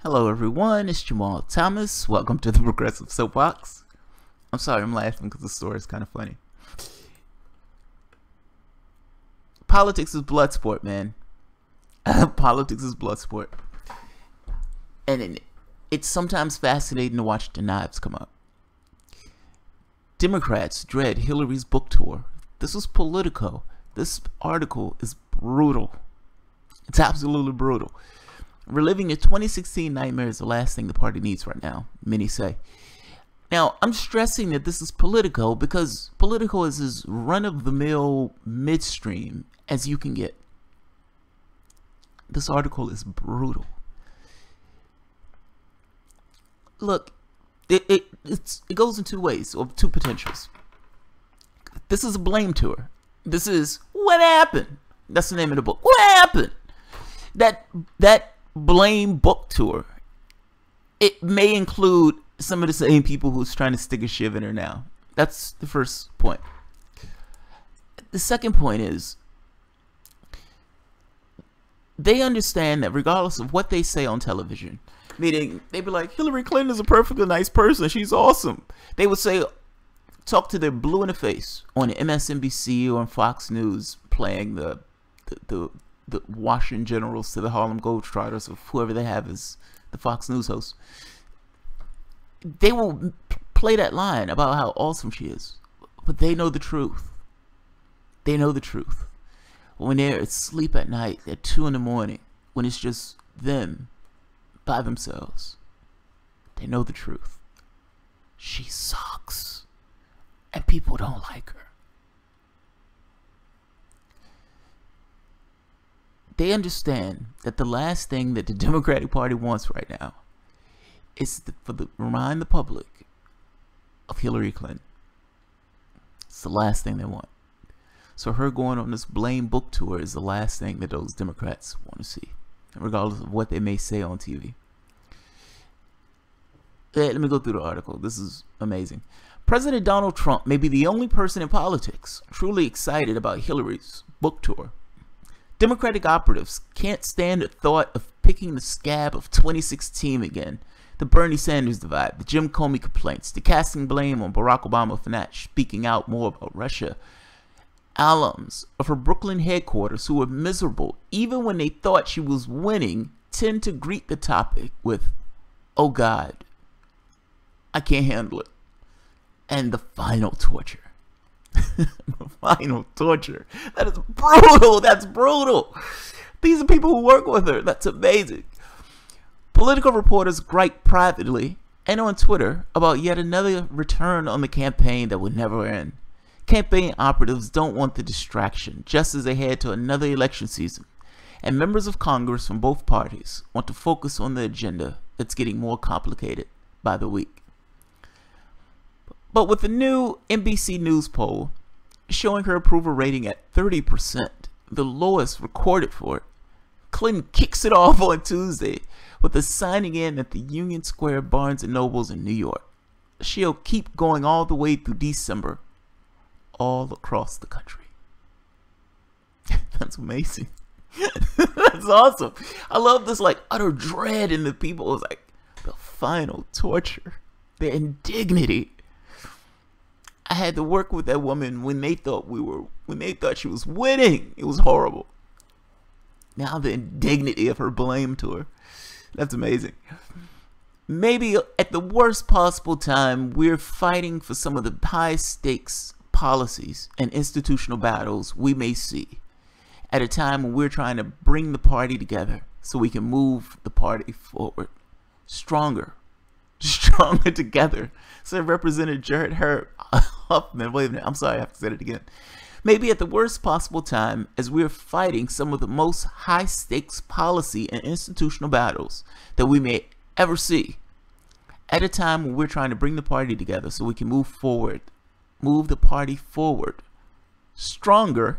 Hello everyone, it's Jamarl Thomas. Welcome to the Progressive Soapbox. I'm sorry, I'm laughing because the story is kind of funny. Politics is blood sport, man. Politics is blood sport. And it's sometimes fascinating to watch the knives come up. Democrats dread Hillary's book tour. This was Politico. This article is brutal. It's absolutely brutal. Reliving your 2016 nightmare is the last thing the party needs right now, many say. Now, I'm stressing that this is Politico because Politico is as run-of-the-mill midstream as you can get. This article is brutal. Look, it goes in two ways, or two potentials. This is a blame tour. This is what happened. That's the name of the book. What happened? That blame book tour. It may include some of the same people who's trying to stick a shiv in her now. That's the first point. The second point is they understand that regardless of what they say on television, meaning they'd be like, Hillary Clinton is a perfectly nice person, she's awesome. They would say, talk to their blue in the face on MSNBC or on Fox News, playing the Washington Generals to the Harlem Globetrotters, or whoever they have as the Fox News host. They will play that line about how awesome she is, but they know the truth. They know the truth. When they're asleep at night at 2 in the morning, when it's just them by themselves, they know the truth. She sucks, and people don't like her. They understand that the last thing that the Democratic Party wants right now is to remind the public of Hillary Clinton. It's the last thing they want. So her going on this blame book tour is the last thing that those Democrats want to see, regardless of what they may say on TV. Let me go through the article. This is amazing. President Donald Trump may be the only person in politics truly excited about Hillary's book tour. Democratic operatives can't stand the thought of picking the scab of 2016 again. The Bernie Sanders divide, the Jim Comey complaints, the casting blame on Barack Obama for not speaking out more about Russia. Alums of her Brooklyn headquarters who were miserable even when they thought she was winning tend to greet the topic with, "Oh God, I can't handle it," and the final torture. The final torture. That is brutal. That's brutal. These are people who work with her. That's amazing. Political reporters gripe privately and on Twitter about yet another return on the campaign that would never end. Campaign operatives don't want the distraction, just as they head to another election season. And members of Congress from both parties want to focus on the agenda that's getting more complicated by the week. But with the new NBC News poll showing her approval rating at 30%, the lowest recorded for it, Clinton kicks it off on Tuesday with a signing in at the Union Square Barnes & Nobles in New York. She'll keep going all the way through December, all across the country. That's amazing. That's awesome. I love this like utter dread in the people. It was like the final torture, the indignity. I had to work with that woman when they thought she was winning. It was horrible. Now the indignity of her blame tour. That's amazing. Maybe at the worst possible time, we're fighting for some of the high stakes policies and institutional battles we may see at a time when we're trying to bring the party together so we can move the party forward stronger together. So Representative Jared Huffman, wait a minute, I'm sorry, I have to say it again. Maybe at the worst possible time as we're fighting some of the most high stakes policy and institutional battles that we may ever see, at a time when we're trying to bring the party together so we can move the party forward stronger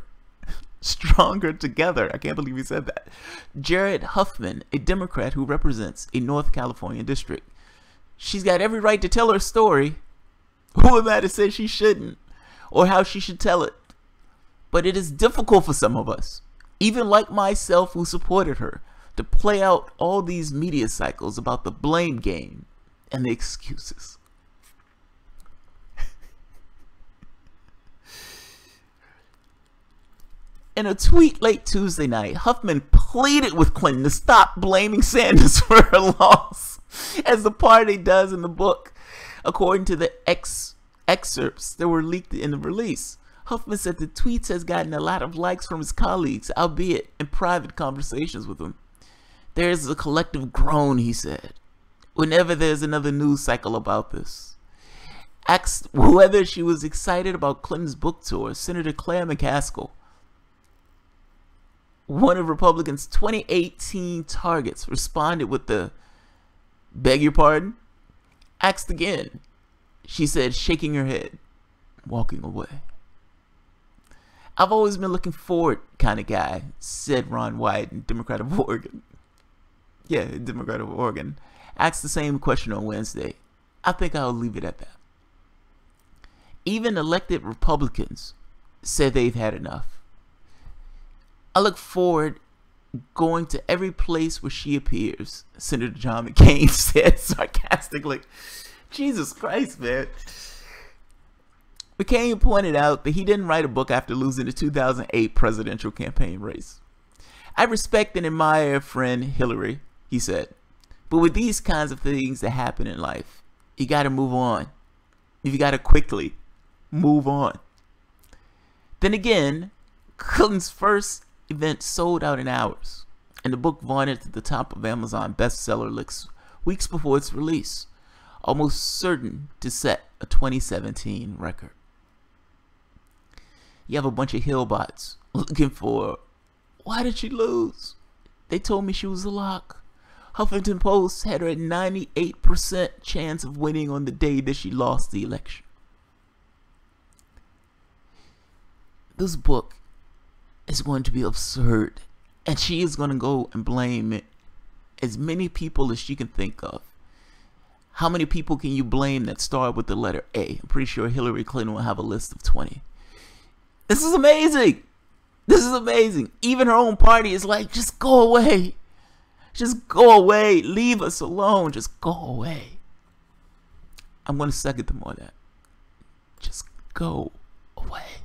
together. I can't believe he said that. Jared Huffman, a Democrat who represents a North California district. She's got every right to tell her story. Who am I to say she shouldn't or how she should tell it? But it is difficult for some of us, even like myself who supported her, to play out all these media cycles about the blame game and the excuses. In a tweet late Tuesday night, Huffman pleaded with Clinton to stop blaming Sanders for her loss, as the party does in the book. According to the excerpts that were leaked in the release, Huffman said the tweets has gotten a lot of likes from his colleagues, albeit in private conversations with them. There is a collective groan, he said, whenever there's another news cycle about this. Asked whether she was excited about Clinton's book tour, Senator Claire McCaskill, one of Republicans' 2018 targets, responded with the "beg your pardon?" Asked again, she said, shaking her head, walking away. "I've always been looking forward kind of guy," said Ron Wyden, Democrat of Oregon. Yeah, Democrat of Oregon. Asked the same question on Wednesday. I think I'll leave it at that. Even elected Republicans said they've had enough. "I look forward going to every place where she appears," Senator John McCain said sarcastically. Jesus Christ, man. McCain pointed out that he didn't write a book after losing the 2008 presidential campaign race. "I respect and admire a friend Hillary," he said, "but with these kinds of things that happen in life, you got to move on. You got to quickly move on." Then again, Clinton's first event sold out in hours, and the book vaulted to the top of Amazon bestseller lists weeks before its release, almost certain to set a 2017 record. You have a bunch of Hillbots looking for, "Why did she lose? They told me she was a lock." Huffington Post had her at 98% chance of winning on the day that she lost the election. This book is going to be absurd, and she is going to go and blame as many people as she can think of. How many people can you blame that start with the letter A? I'm pretty sure Hillary Clinton will have a list of 20. This is amazing. This is amazing. Even her own party is like, just go away. Just go away. Leave us alone. Just go away. I'm going to second them on that. Just go away.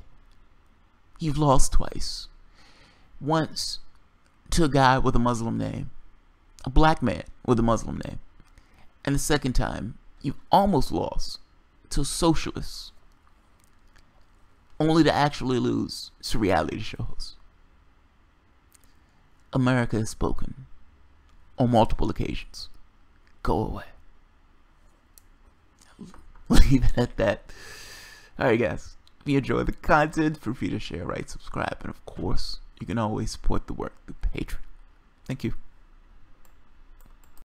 You've lost twice. Once to a guy with a Muslim name, a black man with a Muslim name. And the second time, you almost lost to socialists, only to actually lose to reality shows. America has spoken on multiple occasions. Go away. Leave it at that. Alright guys, if you enjoy the content, feel free to share, rate, subscribe, and of course, you can always support the work through Patreon. Thank you.